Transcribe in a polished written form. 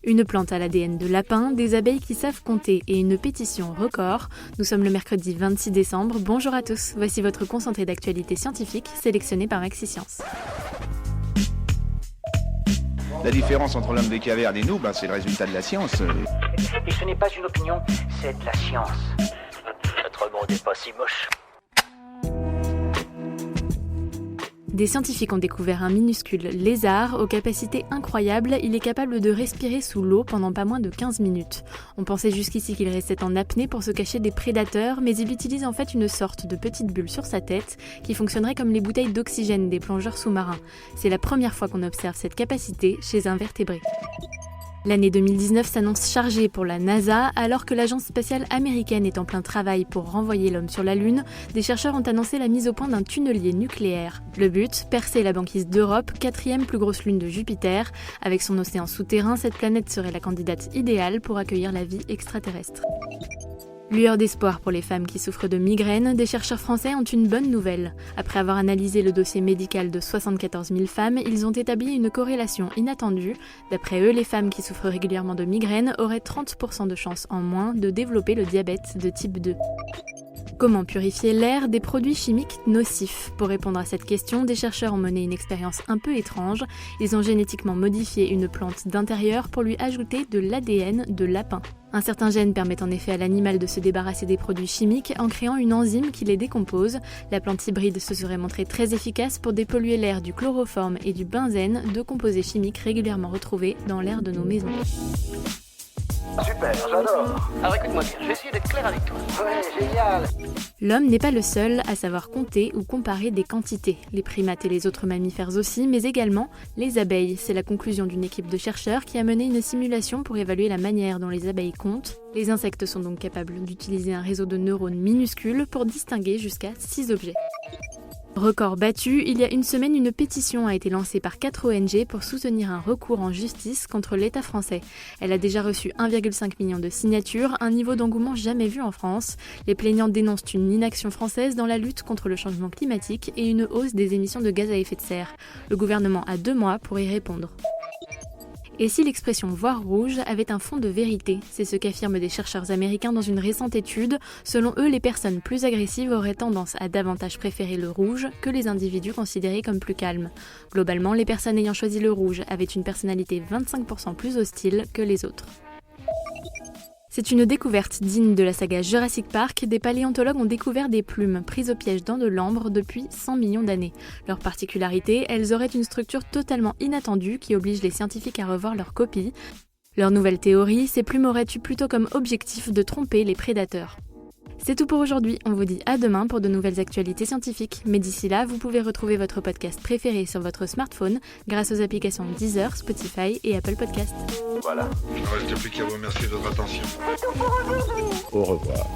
Une plante à l'ADN de lapin, des abeilles qui savent compter et une pétition record. Nous sommes le mercredi 26 décembre. Bonjour à tous, voici votre concentré d'actualité scientifique sélectionné par Maxiscience. La différence entre l'homme des cavernes et nous, c'est le résultat de la science. Et ce n'est pas une opinion, c'est de la science. Notre monde n'est pas si moche. Des scientifiques ont découvert un minuscule lézard aux capacités incroyables. Il est capable de respirer sous l'eau pendant pas moins de 15 minutes. On pensait jusqu'ici qu'il restait en apnée pour se cacher des prédateurs, mais il utilise en fait une sorte de petite bulle sur sa tête qui fonctionnerait comme les bouteilles d'oxygène des plongeurs sous-marins. C'est la première fois qu'on observe cette capacité chez un vertébré. L'année 2019 s'annonce chargée pour la NASA. Alors que l'agence spatiale américaine est en plein travail pour renvoyer l'homme sur la Lune, des chercheurs ont annoncé la mise au point d'un tunnelier nucléaire. Le but, percer la banquise d'Europe, 4e plus grosse lune de Jupiter. Avec son océan souterrain, cette planète serait la candidate idéale pour accueillir la vie extraterrestre. Lueur d'espoir pour les femmes qui souffrent de migraines, des chercheurs français ont une bonne nouvelle. Après avoir analysé le dossier médical de 74 000 femmes, ils ont établi une corrélation inattendue. D'après eux, les femmes qui souffrent régulièrement de migraines auraient 30% de chances en moins de développer le diabète de type 2. Comment purifier l'air des produits chimiques nocifs ? Pour répondre à cette question, des chercheurs ont mené une expérience un peu étrange. Ils ont génétiquement modifié une plante d'intérieur pour lui ajouter de l'ADN de lapin. Un certain gène permet en effet à l'animal de se débarrasser des produits chimiques en créant une enzyme qui les décompose. La plante hybride se serait montrée très efficace pour dépolluer l'air du chloroforme et du benzène, deux composés chimiques régulièrement retrouvés dans l'air de nos maisons. Super, j'adore. Alors écoute-moi bien, je vais essayer d'être clair avec toi. Ouais, génial. L'homme n'est pas le seul à savoir compter ou comparer des quantités. Les primates et les autres mammifères aussi, mais également les abeilles. C'est la conclusion d'une équipe de chercheurs qui a mené une simulation pour évaluer la manière dont les abeilles comptent. Les insectes sont donc capables d'utiliser un réseau de neurones minuscules pour distinguer jusqu'à 6 objets. Record battu, il y a une semaine, une pétition a été lancée par 4 ONG pour soutenir un recours en justice contre l'État français. Elle a déjà reçu 1,5 million de signatures, un niveau d'engouement jamais vu en France. Les plaignants dénoncent une inaction française dans la lutte contre le changement climatique et une hausse des émissions de gaz à effet de serre. Le gouvernement a 2 mois pour y répondre. Et si l'expression « voir rouge » avait un fond de vérité ? C'est ce qu'affirment des chercheurs américains dans une récente étude. Selon eux, les personnes plus agressives auraient tendance à davantage préférer le rouge que les individus considérés comme plus calmes. Globalement, les personnes ayant choisi le rouge avaient une personnalité 25% plus hostile que les autres. C'est une découverte digne de la saga Jurassic Park. Des paléontologues ont découvert des plumes prises au piège dans de l'ambre depuis 100 millions d'années. Leur particularité, elles auraient une structure totalement inattendue qui oblige les scientifiques à revoir leur copie. Leur nouvelle théorie, ces plumes auraient eu plutôt comme objectif de tromper les prédateurs. C'est tout pour aujourd'hui, on vous dit à demain pour de nouvelles actualités scientifiques. Mais d'ici là, vous pouvez retrouver votre podcast préféré sur votre smartphone grâce aux applications Deezer, Spotify et Apple Podcasts. Voilà. Il ne reste plus qu'à vous remercier de votre attention. C'est tout pour aujourd'hui. Au revoir.